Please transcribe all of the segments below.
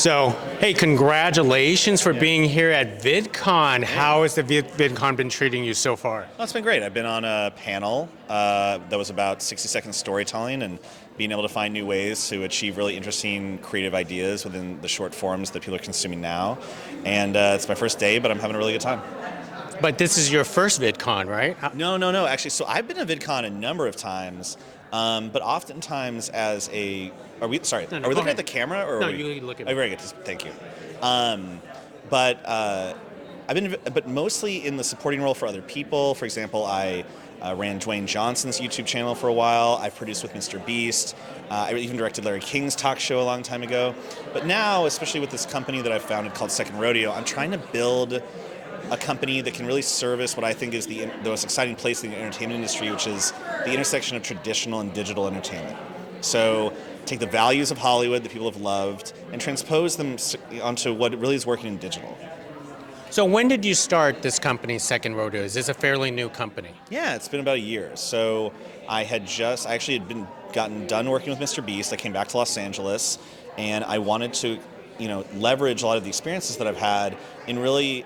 So, hey, congratulations for being here at VidCon. How has the VidCon been treating you so far? Well, it's been great. I've been on a panel that was about 60-second storytelling and being able to find new ways to achieve really interesting creative ideas within the short forms that people are consuming now. And it's my first day, but I'm having a really good time. But this is your first VidCon, right? No. Actually, so I've been to VidCon a number of times, but oftentimes as a... Are we looking at the camera? Or No, are we, you look at me. Oh, very good. Thank you. But mostly in the supporting role for other people. For example, I ran Dwayne Johnson's YouTube channel for a while. I've produced with Mr. Beast. I even directed Larry King's talk show a long time ago. But now, especially with this company that I've founded called Second Rodeo, I'm trying to build a company that can really service what I think is the most exciting place in the entertainment industry, which is the intersection of traditional and digital entertainment. So take the values of Hollywood that people have loved and transpose them onto what really is working in digital. So when did you start this company, Second Rodeo? Is this a fairly new company? Yeah, it's been about a year. So I actually had gotten done working with Mr. Beast. I came back to Los Angeles, and I wanted to, leverage a lot of the experiences that I've had in really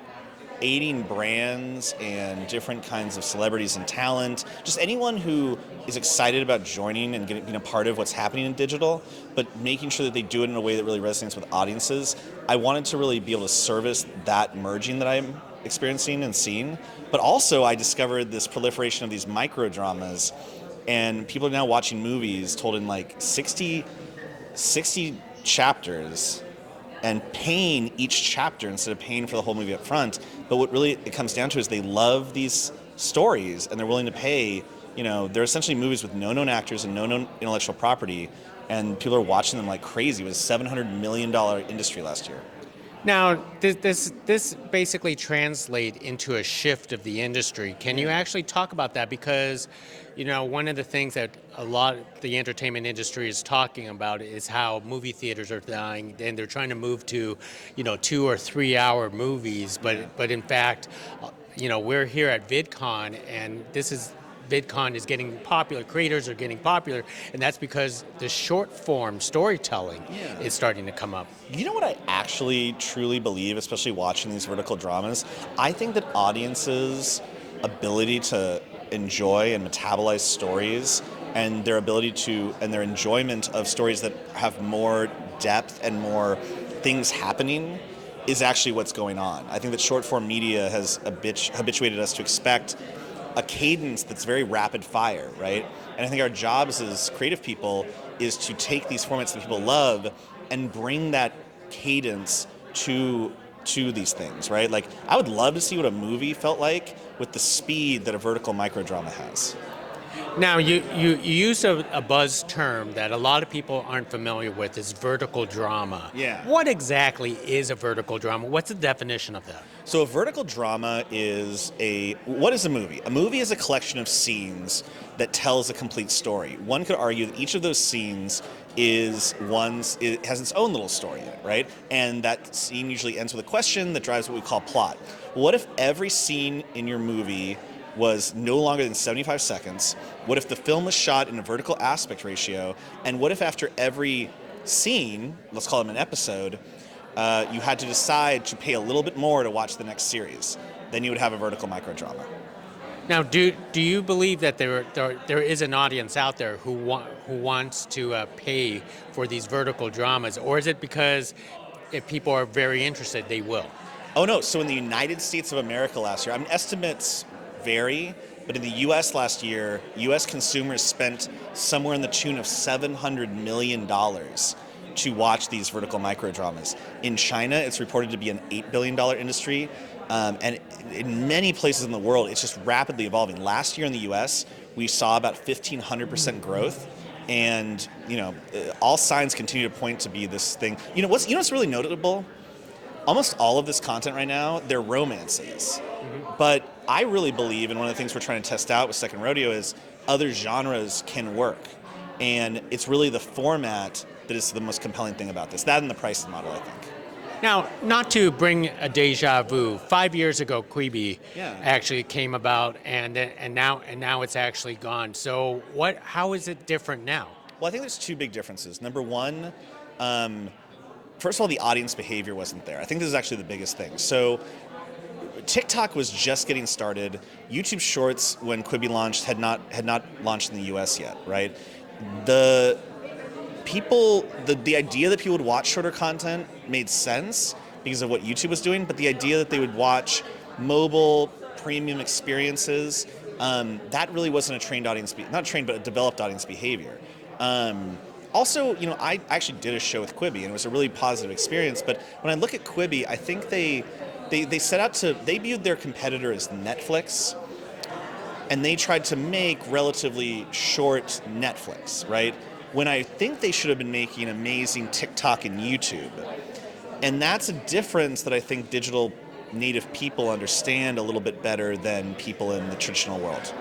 aiding brands and different kinds of celebrities and talent, just anyone who is excited about joining and being a part of what's happening in digital, but making sure that they do it in a way that really resonates with audiences. I wanted to really be able to service that merging that I'm experiencing and seeing, but also I discovered this proliferation of these microdramas, and people are now watching movies told in like 60 chapters and paying each chapter instead of paying for the whole movie up front. But what really it comes down to is they love these stories and they're willing to pay. They're essentially movies with no known actors and no known intellectual property, and people are watching them like crazy. It was a $700 million industry last year. Now, this basically translates into a shift of the industry. Can you actually talk about that? Because, one of the things that a lot of the entertainment industry is talking about is how movie theaters are dying, and they're trying to move to, 2 or 3 hour movies. But in fact, we're here at VidCon, and VidCon is getting popular, creators are getting popular, and that's because the short form storytelling is starting to come up. You know what I actually truly believe, especially watching these vertical dramas? I think that audiences' ability to enjoy and metabolize stories and their their enjoyment of stories that have more depth and more things happening is actually what's going on. I think that short form media has habituated us to expect a cadence that's very rapid fire, right? And I think our jobs as creative people is to take these formats that people love and bring that cadence to these things, right? Like, I would love to see what a movie felt like with the speed that a vertical microdrama has. Now, you use a buzz term that a lot of people aren't familiar with, is vertical drama. Yeah. What exactly is a vertical drama? What's the definition of that? So a vertical drama what is a movie? A movie is a collection of scenes that tells a complete story. One could argue that each of those scenes it has its own little story in it, right? And that scene usually ends with a question that drives what we call plot. What if every scene in your movie was no longer than 75 seconds? What if the film was shot in a vertical aspect ratio? And what if after every scene, let's call them an episode, you had to decide to pay a little bit more to watch the next series? Then you would have a vertical microdrama. Now, do you believe that there is an audience out there who wants to pay for these vertical dramas, or is it because if people are very interested, they will? Oh no! So in the United States of America last year, estimates vary, but in the U.S. last year, U.S. consumers spent somewhere in the tune of $700 million to watch these vertical microdramas. In China, it's reported to be an $8 billion industry, and in many places in the world, it's just rapidly evolving. Last year in the U.S., we saw about 1,500% growth, and all signs continue to point to be this thing. What's really notable? Almost all of this content right now, they're romances. But I really believe, and one of the things we're trying to test out with Second Rodeo is other genres can work. And it's really the format that is the most compelling thing about this. That and the pricing model, I think. Now, not to bring a deja vu, 5 years ago, Quibi actually came about, and now it's actually gone. So how is it different now? Well, I think there's two big differences. Number one, first of all, the audience behavior wasn't there. I think this is actually the biggest thing. So TikTok was just getting started. YouTube Shorts, when Quibi launched, had not launched in the US yet, right? The idea that people would watch shorter content made sense because of what YouTube was doing, but the idea that they would watch mobile premium experiences, that really wasn't a trained audience, not trained, but a developed audience behavior. Also, I actually did a show with Quibi, and it was a really positive experience. But when I look at Quibi, I think they viewed their competitor as Netflix, and they tried to make relatively short Netflix, right? When I think they should have been making amazing TikTok and YouTube. And that's a difference that I think digital native people understand a little bit better than people in the traditional world.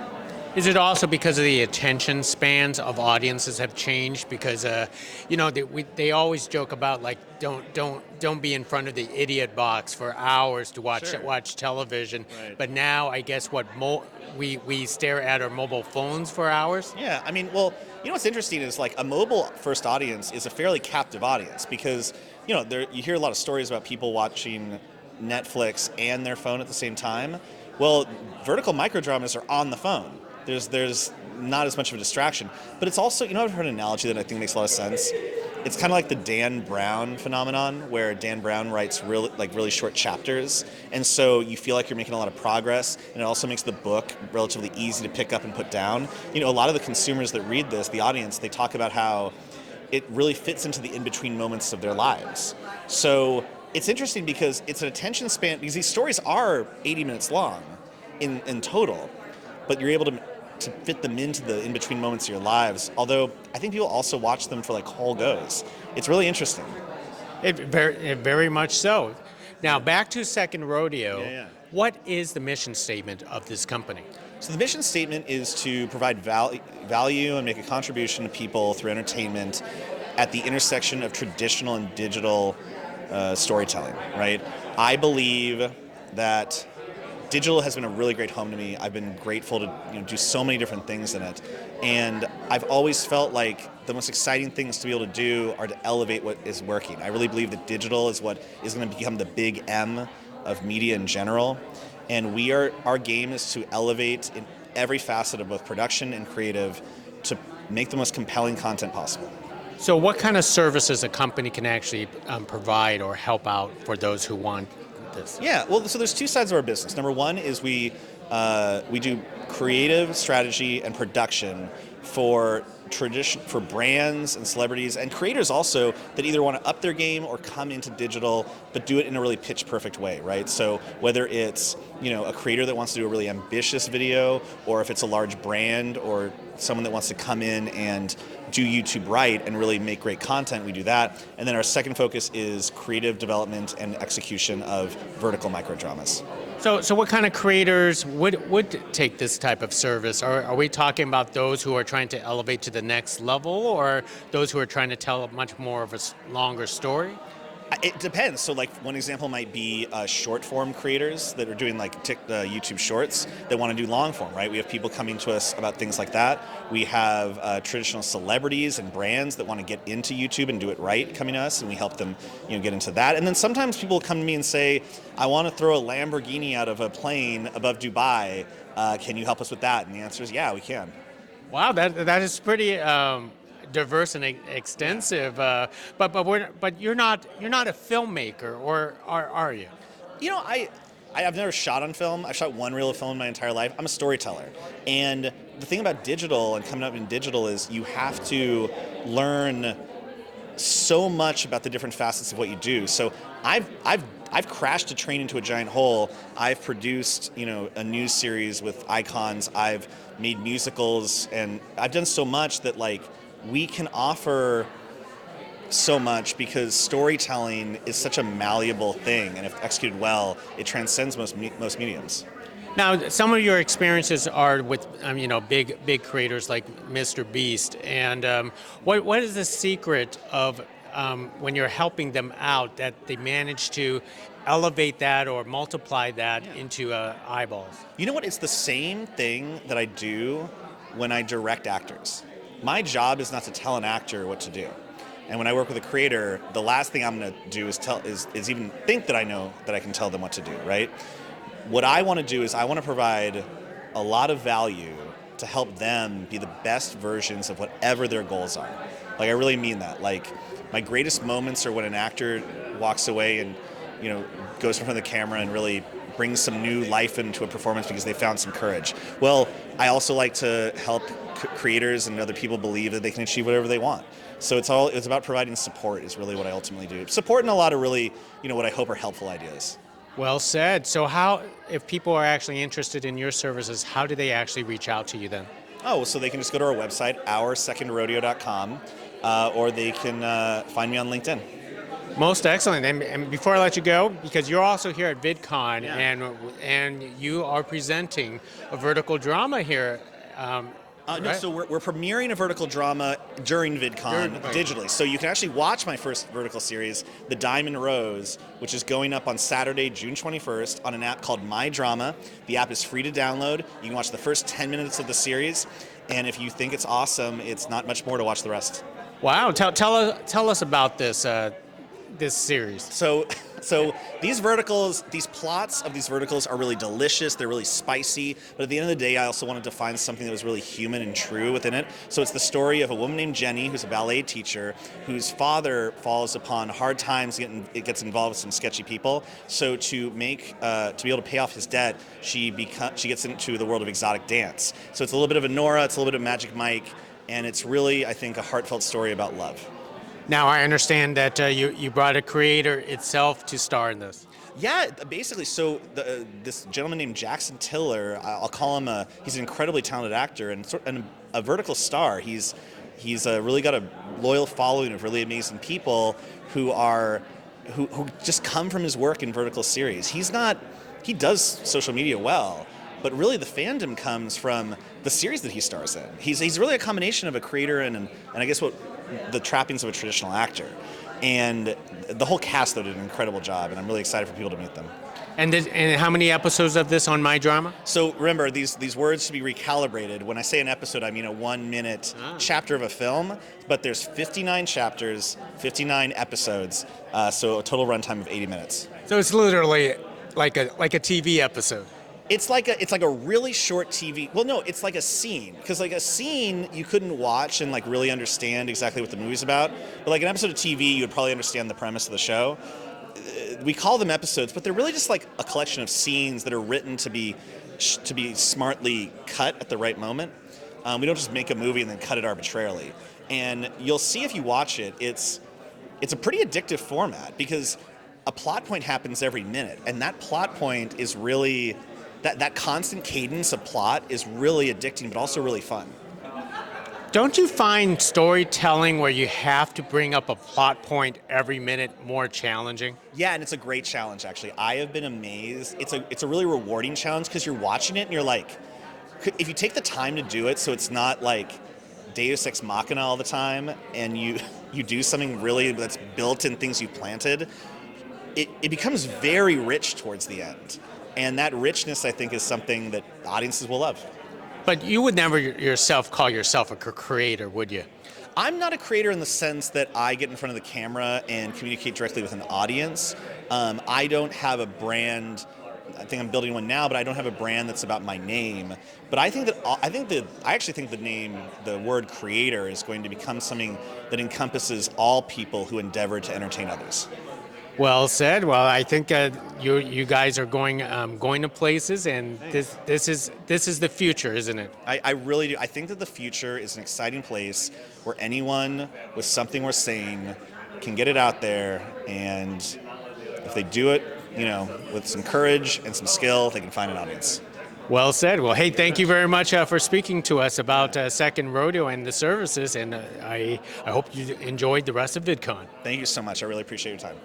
Is it also because of the attention spans of audiences have changed? Because they always joke about like don't be in front of the idiot box for hours to watch television. Right. But now I guess we stare at our mobile phones for hours. Yeah, I mean, well, what's interesting is like a mobile first audience is a fairly captive audience because you hear a lot of stories about people watching Netflix and their phone at the same time. Well, vertical microdramas are on the phone. There's not as much of a distraction, but it's also, I've heard an analogy that I think makes a lot of sense. It's kind of like the Dan Brown phenomenon, where Dan Brown writes really short chapters, and so you feel like you're making a lot of progress, and it also makes the book relatively easy to pick up and put down. A lot of the consumers that read this, the audience, they talk about how it really fits into the in-between moments of their lives. So it's interesting because it's an attention span, because these stories are 80 minutes long in total, but you're able to fit them into the in-between moments of your lives. Although I think people also watch them for like whole goes. It's really interesting. It very much so. Now back to Second Rodeo. Yeah. What is the mission statement of this company? So the mission statement is to provide value and make a contribution to people through entertainment at the intersection of traditional and digital storytelling, right? I believe that digital has been a really great home to me. I've been grateful to do so many different things in it. And I've always felt like the most exciting things to be able to do are to elevate what is working. I really believe that digital is what is going to become the big M of media in general. And our game is to elevate in every facet of both production and creative to make the most compelling content possible. So what kind of services a company can actually provide or help out for those who want this? Yeah, well, so there's two sides of our business. Number one is we do creative strategy and production for brands and celebrities and creators also that either want to up their game or come into digital but do it in a really pitch perfect way, right? So whether it's a creator that wants to do a really ambitious video, or if it's a large brand or someone that wants to come in and do YouTube right and really make great content, we do that. And then our second focus is creative development and execution of vertical microdramas. So what kind of creators would take this type of service? Are we talking about those who are trying to elevate to the next level, or those who are trying to tell much more of a longer story? It depends. So like one example might be short form creators that are doing like YouTube Shorts that want to do long form, right? We have people coming to us about things like that. We have traditional celebrities and brands that want to get into YouTube and do it right coming to us, and we help them get into that. And then sometimes people come to me and say, I want to throw a Lamborghini out of a plane above Dubai. Can you help us with that? And the answer is yeah, we can. Wow, that is pretty diverse and extensive. But you're not a filmmaker, or are you? I've never shot on film. I've shot one reel of film in my entire life. I'm a storyteller. And the thing about digital and coming up in digital is you have to learn so much about the different facets of what you do. So I've crashed a train into a giant hole. I've produced, a news series with icons. I've made musicals, and I've done so much that we can offer so much because storytelling is such a malleable thing, and if executed well, it transcends most mediums. Now, some of your experiences are with big creators like Mr. Beast, and what is the secret of when you're helping them out that they manage to elevate that or multiply that into eyeballs? You know what? It's the same thing that I do when I direct actors. My job is not to tell an actor what to do. And when I work with a creator, the last thing I'm going to do is even think that I know that I can tell them what to do, right? What I want to do is I want to provide a lot of value to help them be the best versions of whatever their goals are. Like, I really mean that. Like, my greatest moments are when an actor walks away and, goes in front of the camera and really brings some new life into a performance because they found some courage. Well, I also like to help creators and other people believe that they can achieve whatever they want. So it's about providing support is really what I ultimately do. Support in a lot of really, what I hope are helpful ideas. Well said. So how, if people are actually interested in your services, how do they actually reach out to you then? Oh, so they can just go to our website, oursecondrodeo.com, or they can find me on LinkedIn. Most excellent. And before I let you go, because you're also here at VidCon, Yeah. and you are presenting a vertical drama here. No, Right. so we're premiering a vertical drama during VidCon Right. digitally. So you can actually watch my first vertical series, The Diamond Rose, which is going up on Saturday, June 21st, on an app called My Drama. The app is free to download. You can watch the first 10 minutes of the series, and if you think it's awesome, it's not much more to watch the rest. Wow. Tell us about this series. So these verticals, these plots of these verticals are really delicious. They're really spicy. But at the end of the day, I also wanted to find something that was really human and true within it. So it's the story of a woman named Jenny, who's a ballet teacher, whose father falls upon hard times. It gets involved with some sketchy people. So to be able to pay off his debt, she gets into the world of exotic dance. So it's a little bit of a Nora, it's a little bit of Magic Mike, and it's really, I think, a heartfelt story about love. Now I understand that you brought a creator itself to star in this. Yeah, basically. So this gentleman named Jackson Tiller, I'll call him he's an incredibly talented actor and a vertical star. He's really got a loyal following of really amazing people who just come from his work in vertical series. He does social media well, but really the fandom comes from the series that he stars in. He's really a combination of a creator and I guess the trappings of a traditional actor. And the whole cast, though, did an incredible job, and I'm really excited for people to meet them. And how many episodes of this on My Drama? So remember, these words should be recalibrated. When I say an episode, I mean a 1-minute chapter of a film, but there's 59 chapters, 59 episodes, so a total runtime of 80 minutes. So it's literally like a TV episode. It's like a really short TV. Well, no, it's like a scene, because like a scene you couldn't watch and like really understand exactly what the movie's about. But like an episode of TV, you would probably understand the premise of the show. We call them episodes, but they're really just like a collection of scenes that are written to be smartly cut at the right moment. We don't just make a movie and then cut it arbitrarily. And you'll see if you watch it, it's a pretty addictive format because a plot point happens every minute, and that plot point is really. That constant cadence of plot is really addicting, but also really fun. Don't you find storytelling where you have to bring up a plot point every minute more challenging? Yeah, and it's a great challenge, actually. I have been amazed. It's a really rewarding challenge because you're watching it and you're like, if you take the time to do it so it's not like Deus Ex Machina all the time, and you do something really that's built in things you planted, it becomes very rich towards the end. And that richness, I think, is something that audiences will love. But you would never yourself call yourself a creator, would you? I'm not a creator in the sense that I get in front of the camera and communicate directly with an audience. I don't have a brand. I think I'm building one now, but I don't have a brand that's about my name. But I actually think the word creator is going to become something that encompasses all people who endeavor to entertain others. Well said. Well, I think you guys are going to places, and this is the future, isn't it? I really do. I think that the future is an exciting place where anyone with something worth saying can get it out there, and if they do it, with some courage and some skill, they can find an audience. Well said. Well, hey, thank you very much for speaking to us about Second Rodeo and the services, and I hope you enjoyed the rest of VidCon. Thank you so much. I really appreciate your time.